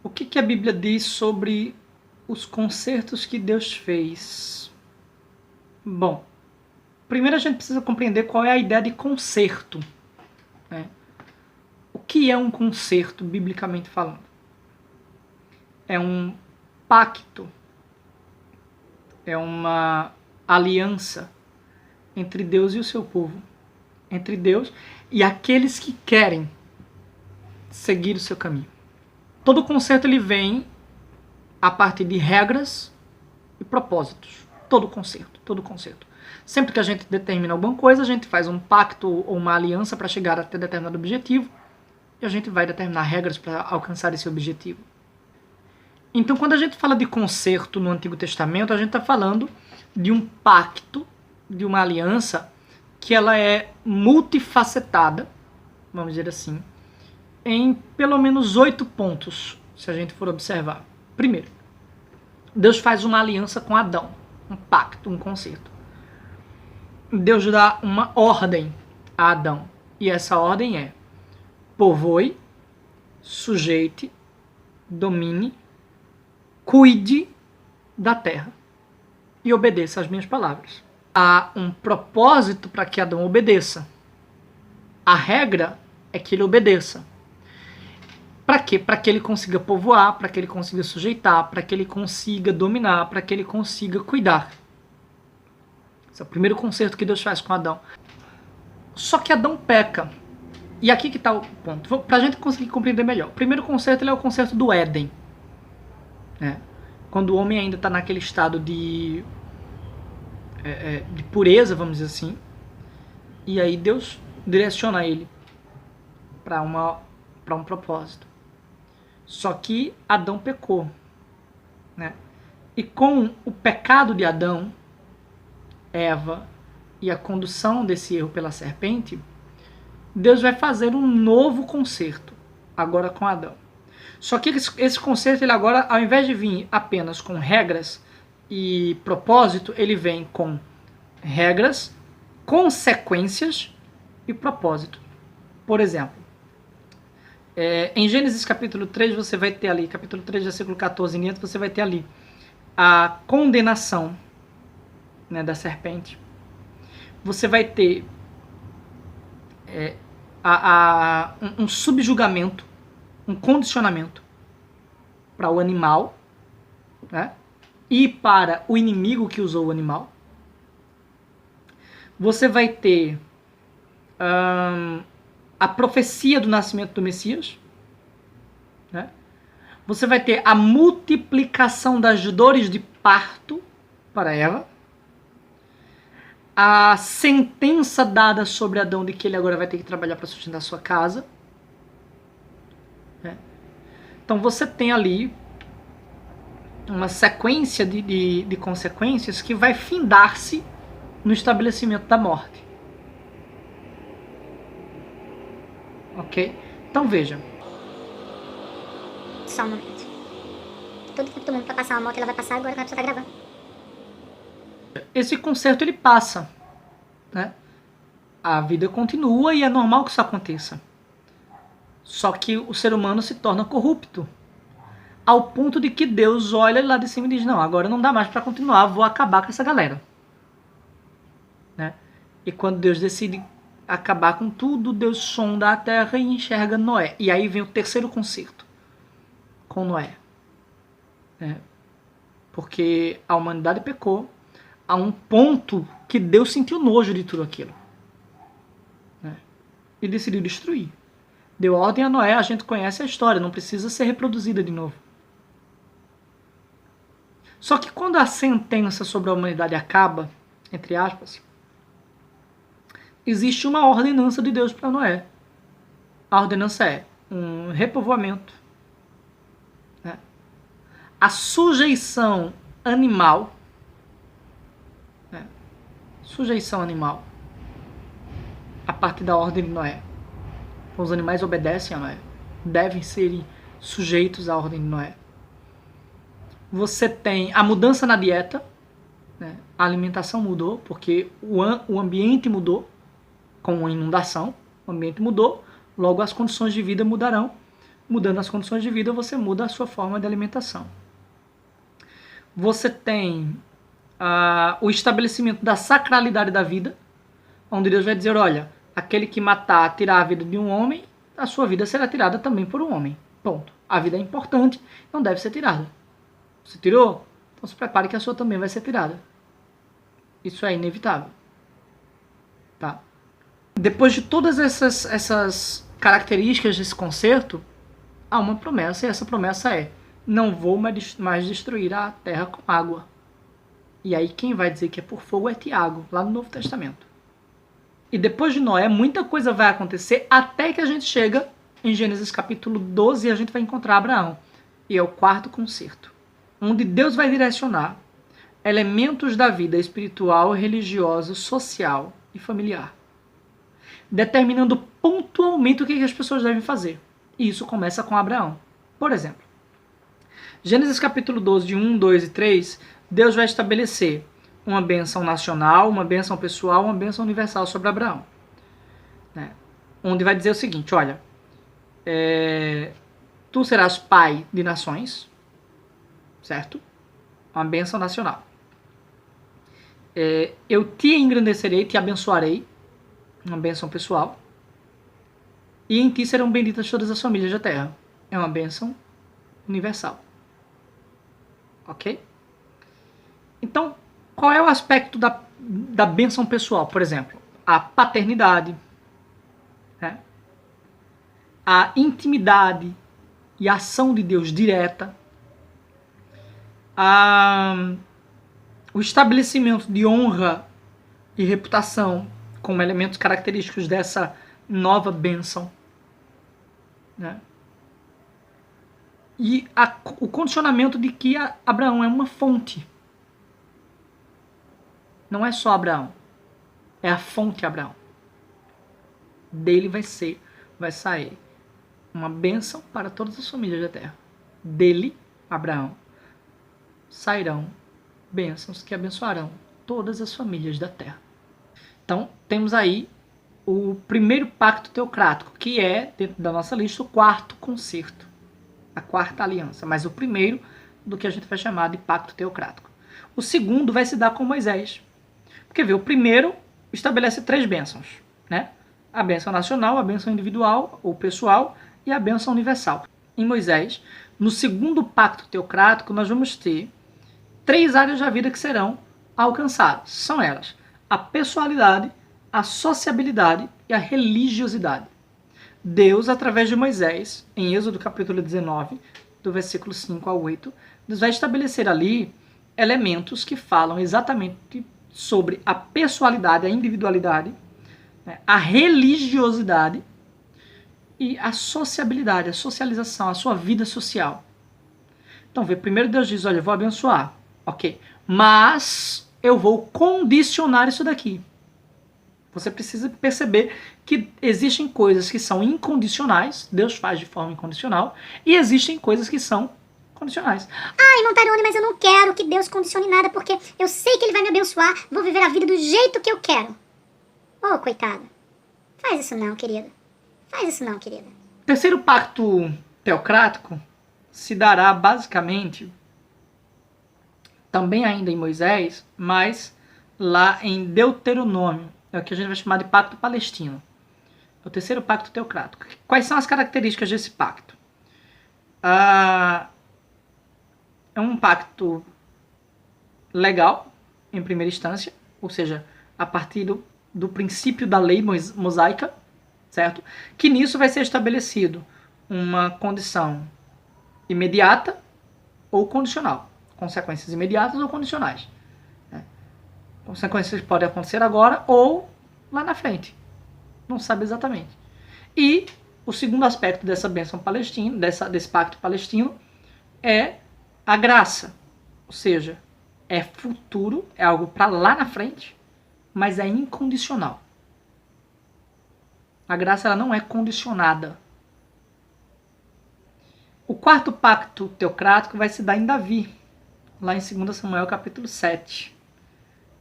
O que a Bíblia diz sobre os concertos que Deus fez? Bom, primeiro a gente precisa compreender qual é a ideia de concerto, né? O que é um concerto, biblicamente falando? É um pacto, é uma aliança entre Deus e o seu povo, entre Deus e aqueles que querem seguir o seu caminho. Todo concerto ele vem a partir de regras e propósitos. Todo concerto. Sempre que a gente determina alguma coisa, a gente faz um pacto ou uma aliança para chegar até determinado objetivo e a gente vai determinar regras para alcançar esse objetivo. Então, quando a gente fala de concerto no Antigo Testamento, a gente está falando de um pacto, de uma aliança que ela é multifacetada, vamos dizer assim, em pelo menos 8 pontos, se a gente for observar. Primeiro, Deus faz uma aliança com Adão, um pacto, um concerto. Deus dá uma ordem a Adão, e essa ordem é: povoe, sujeite, domine, cuide da terra e obedeça às minhas palavras. Há um propósito para que Adão obedeça. A regra é que ele obedeça. Para quê? Para que ele consiga povoar, para que ele consiga sujeitar, para que ele consiga dominar, para que ele consiga cuidar. Esse é o primeiro concerto que Deus faz com Adão. Só que Adão peca. E aqui que está o ponto. Para a gente conseguir compreender melhor. O primeiro concerto ele é o concerto do Éden. Quando o homem ainda está naquele estado de pureza, vamos dizer assim. E aí Deus direciona ele para um propósito. Só que Adão pecou, né? E com o pecado de Adão, Eva e a condução desse erro pela serpente, Deus vai fazer um novo concerto, agora com Adão. Só que esse concerto, ele agora, ao invés de vir apenas com regras e propósito, ele vem com regras, consequências e propósito. Por exemplo, em Gênesis capítulo 3, você vai ter ali, capítulo 3, versículo 14 em diante, você vai ter ali a condenação, né, da serpente. Você vai ter um subjugamento, um condicionamento para o animal, né, e para o inimigo que usou o animal. Você vai ter a profecia do nascimento do Messias, né? Você vai ter a multiplicação das dores de parto para Eva, a sentença dada sobre Adão de que ele agora vai ter que trabalhar para sustentar a sua casa, né? Então você tem ali uma sequência de consequências que vai findar-se no estabelecimento da morte. Ok? Então veja. Só um momento. Todo mundo pra passar uma moto, ela vai passar agora quando a pessoa tá gravando. Esse concerto ele passa, né? A vida continua e é normal que isso aconteça. Só que o ser humano se torna corrupto, ao ponto de que Deus olha lá de cima e diz: não, agora não dá mais para continuar, vou acabar com essa galera, né? E quando Deus decide acabar com tudo, Deus sonda a terra e enxerga Noé. E aí vem o terceiro concerto com Noé, né? Porque a humanidade pecou a um ponto que Deus sentiu nojo de tudo aquilo, né? E decidiu destruir. Deu ordem a Noé, a gente conhece a história, não precisa ser reproduzida de novo. Só que quando a sentença sobre a humanidade acaba, entre aspas, existe uma ordenança de Deus para Noé. A ordenança é um repovoamento, né? A sujeição animal, né? Sujeição animal, a partir da ordem de Noé. Os animais obedecem a Noé, devem ser sujeitos à ordem de Noé. Você tem a mudança na dieta, né? A alimentação mudou, porque o ambiente mudou. Com a inundação, o ambiente mudou, logo as condições de vida mudarão. Mudando as condições de vida, você muda a sua forma de alimentação. Você tem o estabelecimento da sacralidade da vida, onde Deus vai dizer, olha, aquele que matar, tirar a vida de um homem, a sua vida será tirada também por um homem. Ponto. A vida é importante, não deve ser tirada. Você tirou? Então se prepare que a sua também vai ser tirada. Isso é inevitável. Tá? Depois de todas essas características desse concerto, há uma promessa, e essa promessa é: não vou mais destruir a terra com água. E aí quem vai dizer que é por fogo é Tiago, lá no Novo Testamento. E depois de Noé, muita coisa vai acontecer até que a gente chega em Gênesis capítulo 12 e a gente vai encontrar Abraão. E é o quarto concerto, onde Deus vai direcionar elementos da vida espiritual, religiosa, social e familiar, determinando pontualmente o que as pessoas devem fazer. E isso começa com Abraão. Por exemplo, Gênesis capítulo 12, de 1, 2 e 3, Deus vai estabelecer uma bênção nacional, uma bênção pessoal, uma bênção universal sobre Abraão. Né? Onde vai dizer o seguinte, olha, tu serás pai de nações, certo? Uma bênção nacional. Eu te engrandecerei, te abençoarei, uma bênção pessoal, e em ti serão benditas todas as famílias da terra. É uma bênção universal. Ok? Então, qual é o aspecto da bênção pessoal? Por exemplo, a paternidade, né? A intimidade e a ação de Deus direta, o estabelecimento de honra e reputação como elementos característicos dessa nova bênção, né? E o condicionamento de que Abraão é uma fonte. Não é só Abraão, é a fonte Abraão. Dele vai sair uma bênção para todas as famílias da terra. Dele, Abraão, sairão bênçãos que abençoarão todas as famílias da terra. Então, temos aí o primeiro pacto teocrático, que é, dentro da nossa lista, o quarto concerto, a quarta aliança, mas o primeiro do que a gente vai chamar de pacto teocrático. O segundo vai se dar com Moisés. Porque o primeiro estabelece 3 bênçãos, né? A bênção nacional, a bênção individual ou pessoal e a bênção universal. Em Moisés, no segundo pacto teocrático, nós vamos ter 3 áreas da vida que serão alcançadas. São elas: a pessoalidade, a sociabilidade e a religiosidade. Deus, através de Moisés, em Êxodo capítulo 19, do versículo 5 ao 8, Deus vai estabelecer ali elementos que falam exatamente sobre a pessoalidade, a individualidade, né, a religiosidade e a sociabilidade, a socialização, a sua vida social. Então, primeiro Deus diz, olha, eu vou abençoar, ok, mas eu vou condicionar isso daqui. Você precisa perceber que existem coisas que são incondicionais, Deus faz de forma incondicional, e existem coisas que são condicionais. Ai, Montarone, mas eu não quero que Deus condicione nada, porque eu sei que Ele vai me abençoar, vou viver a vida do jeito que eu quero. Oh, coitada. Faz isso não, querida. Faz isso não, querida. O terceiro pacto teocrático se dará basicamente, também ainda em Moisés, mas lá em Deuteronômio. É o que a gente vai chamar de pacto palestino. É o terceiro pacto teocrático. Quais são as características desse pacto? É um pacto legal, em primeira instância, ou seja, a partir do princípio da lei mosaica, certo? Que nisso vai ser estabelecido uma condição imediata ou condicional. Consequências imediatas ou condicionais. Consequências podem acontecer agora ou lá na frente. Não sabe exatamente. E o segundo aspecto dessa bênção palestina, desse pacto palestino, é a graça. Ou seja, é futuro, é algo para lá na frente, mas é incondicional. A graça ela não é condicionada. O quarto pacto teocrático vai se dar em Davi, lá em 2 Samuel capítulo 7.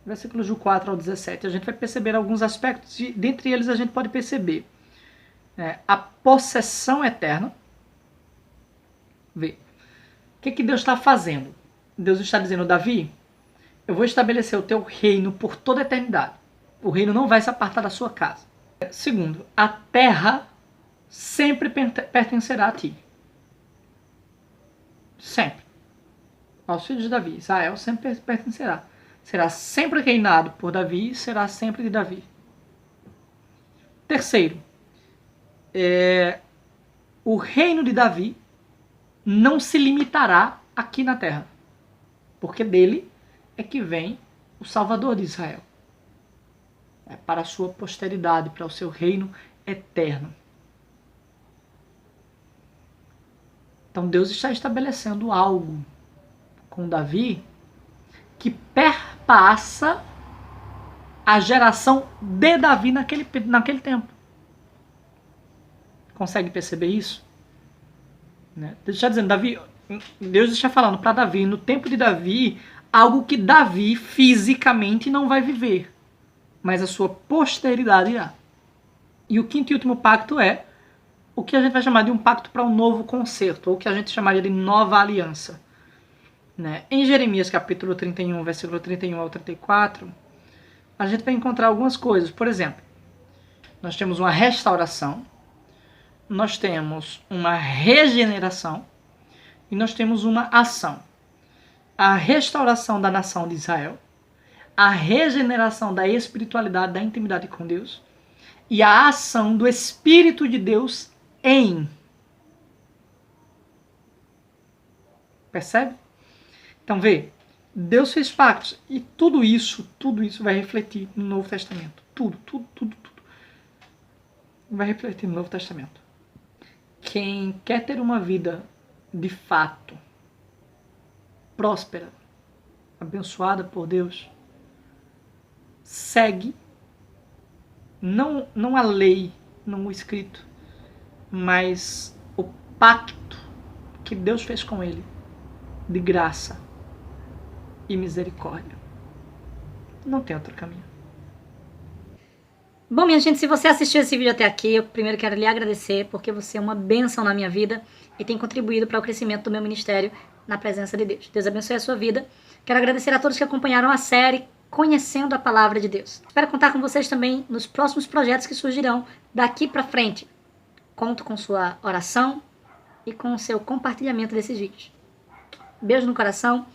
Versículos do 4 ao 17, a gente vai perceber alguns aspectos, e dentre eles a gente pode perceber a possessão eterna, Vê. O que Deus está fazendo? Deus está dizendo, Davi, eu vou estabelecer o teu reino por toda a eternidade. O reino não vai se apartar da sua casa. Segundo, a terra sempre pertencerá a ti. Sempre. Aos filhos de Davi. Israel sempre pertencerá. Será sempre reinado por Davi e será sempre de Davi. Terceiro, o reino de Davi não se limitará aqui na terra, porque dele é que vem o Salvador de Israel. É para a sua posteridade, para o seu reino eterno. Então Deus está estabelecendo algo com Davi que perpassa a geração de Davi naquele tempo. Consegue perceber isso? Né? Deus está dizendo, Deus está falando para Davi, no tempo de Davi, algo que Davi fisicamente não vai viver, mas a sua posteridade irá. E o quinto e último pacto é o que a gente vai chamar de um pacto para um novo concerto, ou o que a gente chamaria de nova aliança. Né? Em Jeremias capítulo 31, versículo 31 ao 34, a gente vai encontrar algumas coisas. Por exemplo, nós temos uma restauração, nós temos uma regeneração e nós temos uma ação. A restauração da nação de Israel, a regeneração da espiritualidade, da intimidade com Deus e a ação do Espírito de Deus em. Percebe? Então vê, Deus fez pactos e tudo isso vai refletir no Novo Testamento. Tudo vai refletir no Novo Testamento. Quem quer ter uma vida de fato próspera, abençoada por Deus, segue não a lei, não o escrito, mas o pacto que Deus fez com ele, de graça e misericórdia. Não tem outro caminho. Bom, minha gente, se você assistiu esse vídeo até aqui, eu primeiro quero lhe agradecer, porque você é uma bênção na minha vida e tem contribuído para o crescimento do meu ministério na presença de Deus. Deus abençoe a sua vida. Quero agradecer a todos que acompanharam a série Conhecendo a Palavra de Deus. Espero contar com vocês também nos próximos projetos que surgirão daqui para frente. Conto com sua oração e com o seu compartilhamento desses vídeos. Beijo no coração